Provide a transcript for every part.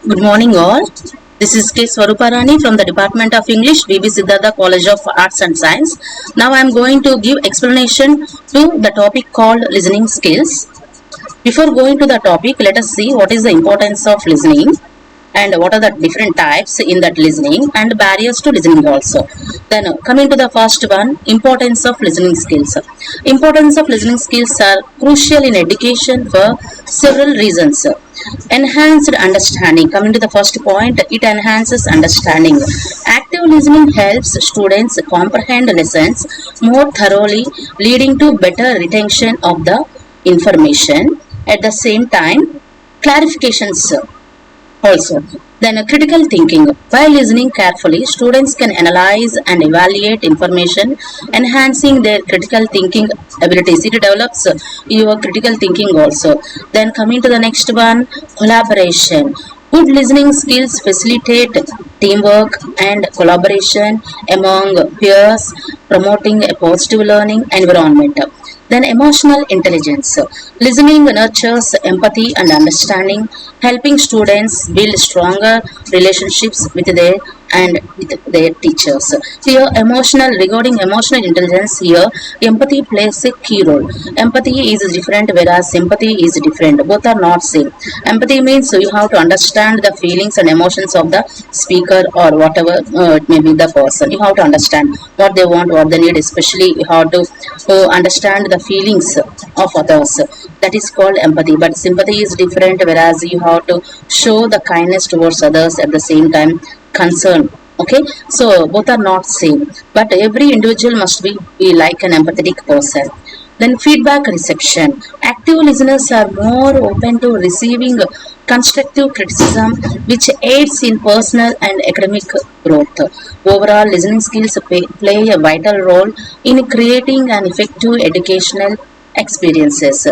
Good morning, all. This is K. Swaruparani from the Department of English, VB Siddhartha College of Arts and Science. Now I am going to give explanation to the topic called listening skills. Before going to the topic, let us see what is the importance of listening and what are the different types in that listening and barriers to listening also. Then coming to the first one, importance of listening skills. Importance of listening skills are crucial in education for several reasons. Enhanced understanding. Coming to the first point, it enhances understanding. Active listening helps students comprehend lessons more thoroughly, leading to better retention of the information. At the same time, clarifications also. Then critical thinking. By listening carefully, students can analyze and evaluate information, enhancing their critical thinking abilities. It develops your critical thinking also. Then coming to the next one, collaboration. Good listening skills facilitate teamwork and collaboration among peers, promoting a positive learning environment. Then emotional intelligence. Listening nurtures empathy and understanding, helping students build stronger relationships with their teachers. Here, regarding emotional intelligence, here empathy plays a key role. Empathy is different, whereas sympathy is different. Both are not same. Empathy means you have to understand the feelings and emotions of the speaker or whatever it may be the person. You have to understand what they want, what they need. Especially, you have to understand the feelings of others. That is called empathy. But sympathy is different, whereas you have to show the kindness towards others at the same time concern. Okay, so both are not same, but every individual must be like an empathetic person. Then feedback reception. Active listeners are more open to receiving constructive criticism, which aids in personal and academic growth. Overall, listening skills play a vital role in creating an effective educational experiences.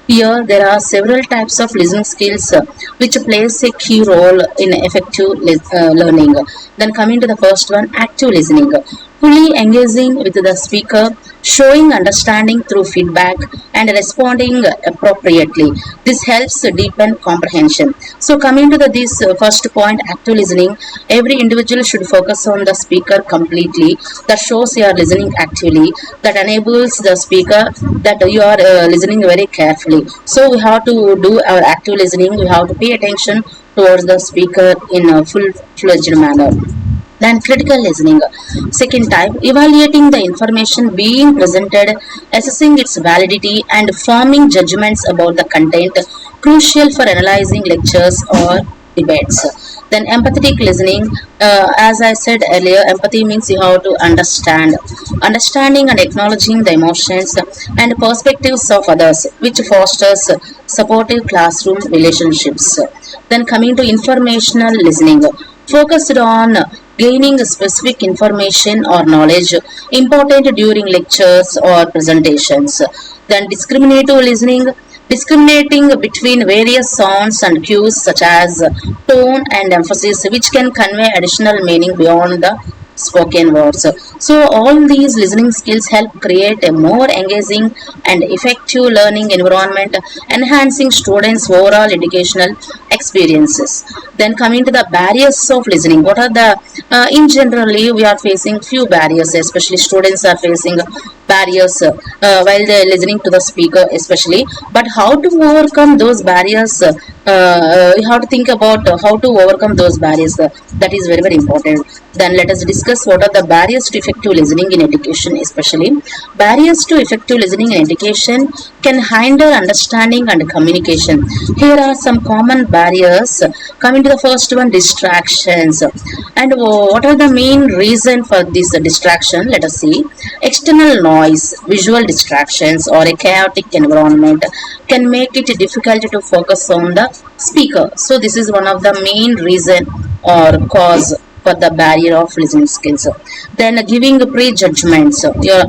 Here there are several types of listening skills which plays a key role in effective learning. Then coming to the first one, active listening. Fully engaging with the speaker, showing understanding through feedback and responding appropriately. This helps deepen comprehension. So coming to this first point, active listening, every individual should focus on the speaker completely. That shows you are listening actively. That enables the speaker that you are listening very carefully. So we have to do our active listening. We have to pay attention towards the speaker in a full-fledged manner. Then critical listening. Second type, evaluating the information being presented, assessing its validity and forming judgments about the content, crucial for analyzing lectures or debates. Then empathetic listening, as I said earlier, empathy means you have to understanding and acknowledging the emotions and perspectives of others, which fosters supportive classroom relationships. Then coming to informational listening, focused on gaining specific information or knowledge important during lectures or presentations. Then discriminative listening, discriminating between various sounds and cues such as tone and emphasis, which can convey additional meaning beyond the spoken words. So all these listening skills help create a more engaging and effective learning environment, enhancing students' overall educational experiences. Then coming to the barriers of listening, what are the in generally we are facing few barriers, especially students are facing barriers while they are listening to the speaker especially, but how to overcome those barriers, we have to think about how to overcome those barriers. That is very important. Then let us discuss what are the barriers to effective listening in education. Especially barriers to effective listening in education can hinder understanding and communication. Here are some common barriers. Coming to the first one, distractions. And what are the main reason for this distraction? Let us see. External noise, visual distractions or a chaotic environment can make it difficult to focus on the speaker. So this is one of the main reason or cause for the barrier of listening skills. Then giving prejudgments, you're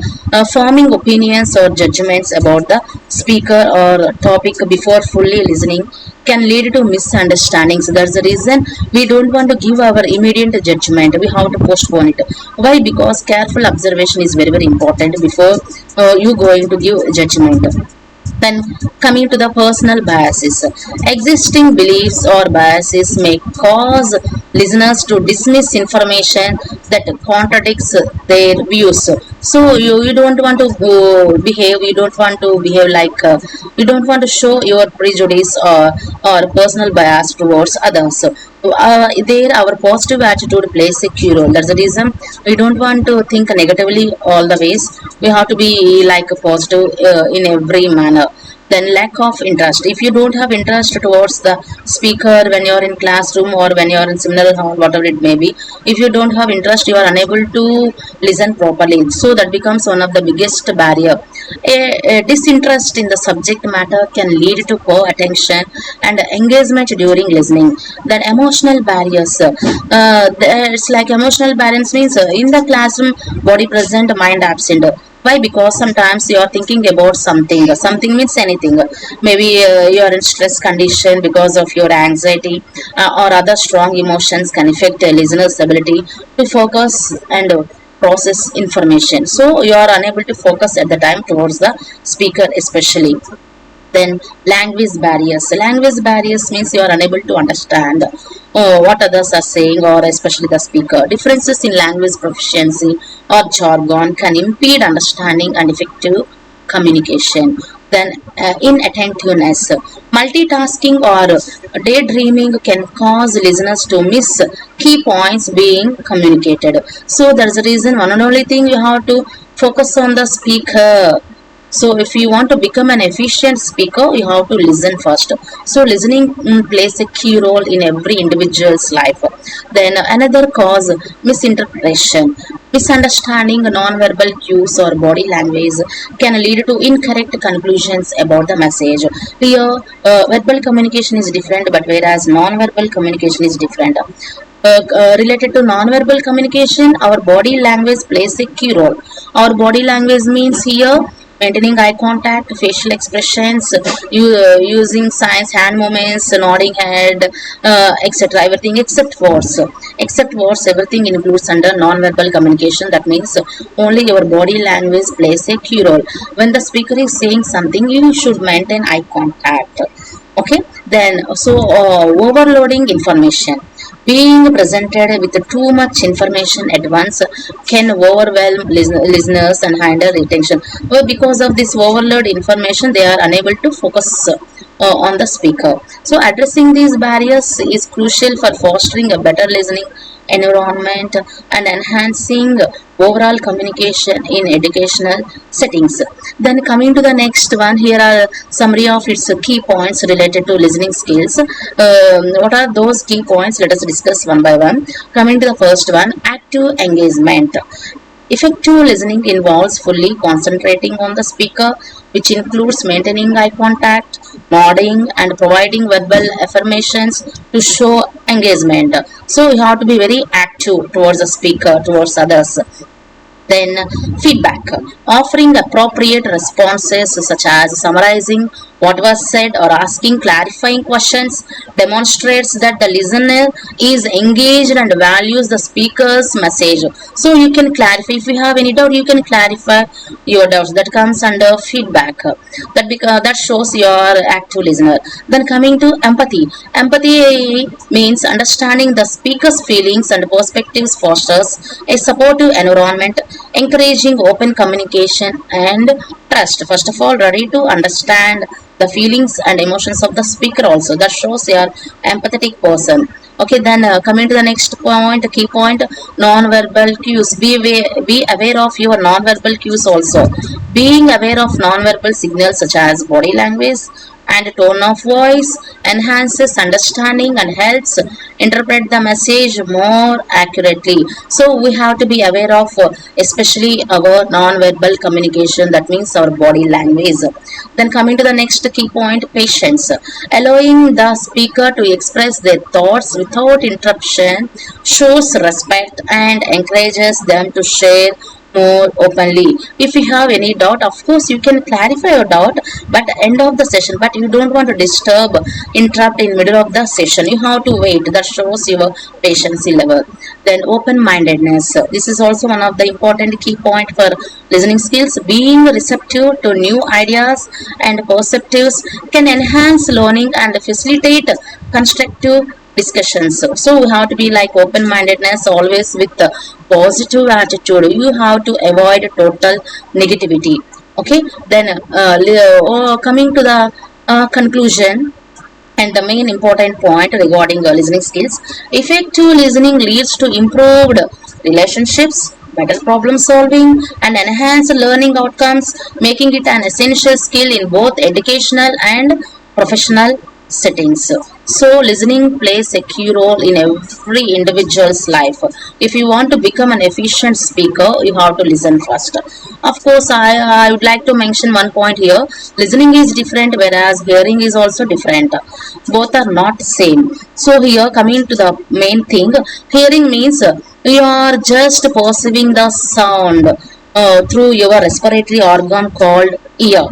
forming opinions or judgments about the speaker or topic before fully listening can lead to misunderstandings. That's the reason we don't want to give our immediate judgment. We have to postpone it. Why? Because careful observation is very important before you going to give judgment. Then coming to the personal biases, existing beliefs or biases may cause listeners to dismiss information that contradicts their views. So you don't want to you don't want to behave like you don't want to show your prejudice or personal bias towards others. There our positive attitude plays a key role. That's the reason we don't want to think negatively all the ways. We have to be like a positive in every manner. Then lack of interest, if you don't have interest towards the speaker when you're in classroom or when you're in seminar hall, whatever it may be, if you don't have interest, you are unable to listen properly. So that becomes one of the biggest barrier. A disinterest in the subject matter can lead to poor attention and engagement during listening. Then emotional barriers, it's like emotional barriers means in the classroom body present, mind absent. Why? Because sometimes you are thinking about something. Something means anything. Maybe you are in stress condition because of your anxiety or other strong emotions can affect a listener's ability to focus and process information. So you are unable to focus at the time towards the speaker especially. Then language barriers, language barriers means you are unable to understand what others are saying or especially the speaker. Differences in language proficiency or jargon can impede understanding and effective communication. Then inattentiveness, multitasking or daydreaming can cause listeners to miss key points being communicated. So there's a reason, one and only thing, you have to focus on the speaker. So if you want to become an efficient speaker, you have to listen first. So listening plays a key role in every individual's life. Then another cause, misinterpretation. Misunderstanding non-verbal cues or body language can lead to incorrect conclusions about the message. Here, verbal communication is different, but whereas non-verbal communication is different. Related to non-verbal communication, our body language plays a key role. Our body language means here maintaining eye contact, facial expressions, using signs, hand movements, nodding head, etc. Everything except words. Except words, everything includes under non-verbal communication. That means only your body language plays a key role. When the speaker is saying something, you should maintain eye contact. Okay. Then overloading information. Being presented with too much information at once can overwhelm listeners and hinder retention. Well, because of this overload information, they are unable to focus on the speaker. So addressing these barriers is crucial for fostering a better listening environment and enhancing overall communication in educational settings. Then coming to the next one, here are summary of its key points related to listening skills. What are those key points? Let us discuss one by one. Coming to the first one, active engagement. Effective listening involves fully concentrating on the speaker, which includes maintaining eye contact, nodding, and providing verbal affirmations to show engagement. So you have to be very active towards the speaker, towards others. Then feedback, offering appropriate responses such as summarizing what was said or asking clarifying questions demonstrates that the listener is engaged and values the speaker's message. So you can clarify, if you have any doubt, you can clarify your doubts. That comes under feedback. That shows you are active listener. Then coming to empathy. Empathy means understanding the speaker's feelings and perspectives, fosters a supportive environment, encouraging open communication and trust. First of all, ready to understand the feelings and emotions of the speaker also. That shows you are empathetic person. Okay, then coming to the next point, key point, non-verbal cues. Be aware of your non-verbal cues also. Being aware of non-verbal signals such as body language and tone of voice enhances understanding and helps interpret the message more accurately. So we have to be aware of especially our non-verbal communication, that means our body language. Then coming to the next key point, patience. Allowing the speaker to express their thoughts without interruption shows respect and encourages them to share more openly. If you have any doubt, of course you can clarify your doubt but end of the session, but you don't want to disturb, interrupt in middle of the session. You have to wait. That shows your patience level. Then open mindedness, this is also one of the important key point for listening skills. Being receptive to new ideas and perspectives can enhance learning and facilitate constructive discussions. So we have to be like open mindedness, always with a positive attitude. You have to avoid total negativity. Okay, then coming to the conclusion and the main important point regarding listening skills. Effective listening leads to improved relationships, better problem solving, and enhanced learning outcomes, making it an essential skill in both educational and professional settings. So listening plays a key role in every individual's life. If you want to become an efficient speaker, you have to listen first. Of course, I would like to mention one point here. Listening is different, whereas hearing is also different. Both are not same. So here, coming to the main thing, hearing means you are just perceiving the sound through your respiratory organ called ear,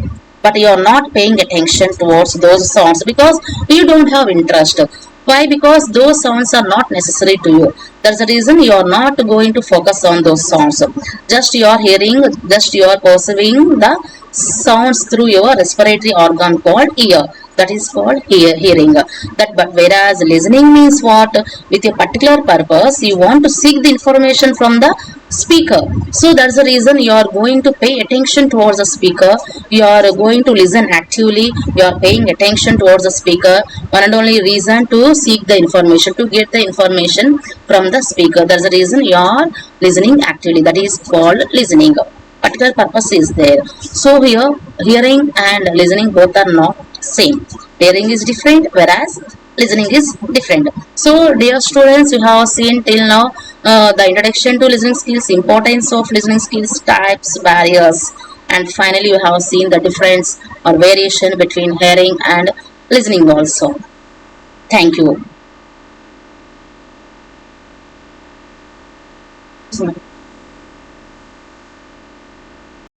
but you are not paying attention towards those sounds because you don't have interest. Why? Because those sounds are not necessary to you. That's the reason you are not going to focus on those sounds. Just you are hearing, just you are perceiving the sounds through your respiratory organ called ear. That is called hearing. But whereas listening means what? With a particular purpose, you want to seek the information from the speaker. So that's the reason you are going to pay attention towards the speaker. You are going to listen actively. You are paying attention towards the speaker. One and only reason to seek the information, to get the information from the speaker. That's the reason you are listening actively. That is called listening. Particular purpose is there. So here, hearing and listening both are not same. Hearing is different, whereas listening is different. So dear students, you have seen till now the introduction to listening skills, importance of listening skills, types, barriers, and finally you have seen the difference or variation between hearing and listening also. Thank you.